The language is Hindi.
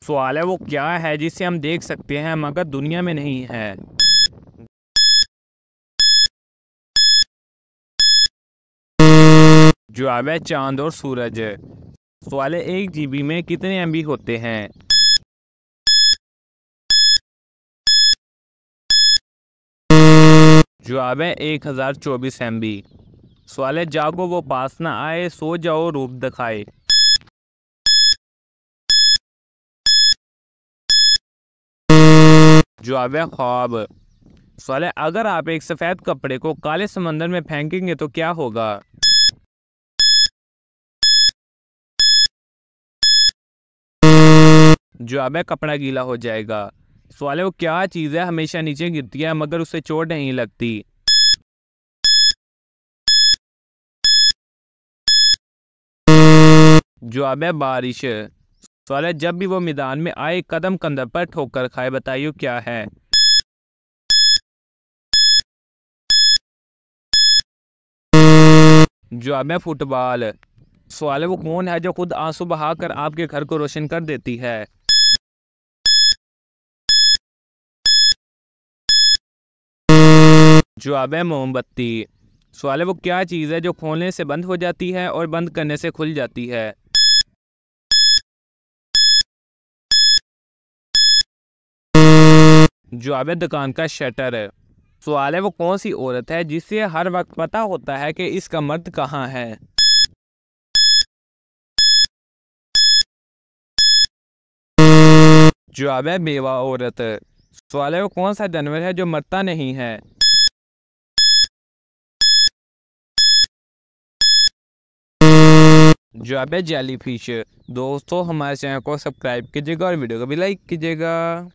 सवाल है वो क्या है जिसे हम देख सकते हैं मगर दुनिया में नहीं है। जवाब है चांद और सूरज। सवाल है 1 GB में कितने MB होते हैं। जवाब है 1024 MB। सवाल है जागो वो पास ना आए, सो जाओ रूप दिखाए। जवाब है ख्वाब। सवाल है अगर आप एक सफेद कपड़े को काले समंदर में फेंकेंगे तो क्या होगा। जवाब है कपड़ा गीला हो जाएगा। सवाल है वो क्या चीज़ है हमेशा नीचे गिरती है मगर उसे चोट नहीं लगती। जवाब है बारिश। सवाल है जब भी वो मैदान में आए कदम कंधे पर ठोकर खाए, बताइए क्या है। जवाब है फुटबॉल। सवाल है वो कौन है जो खुद आंसू बहाकर आपके घर को रोशन कर देती है। जवाब है मोमबत्ती। सवाल है वो क्या चीज़ है जो खोलने से बंद हो जाती है और बंद करने से खुल जाती है। जवाब है दुकान का शटर। सवाल है वो कौन सी औरत है जिसे हर वक्त पता होता है कि इसका मर्द कहाँ है। जवाब है बेवा औरत। सवाल है वो कौन सा जानवर है जो मरता नहीं है। जवाब है जेलीफिश। दोस्तों हमारे चैनल को सब्सक्राइब कीजिएगा और वीडियो को भी लाइक कीजिएगा।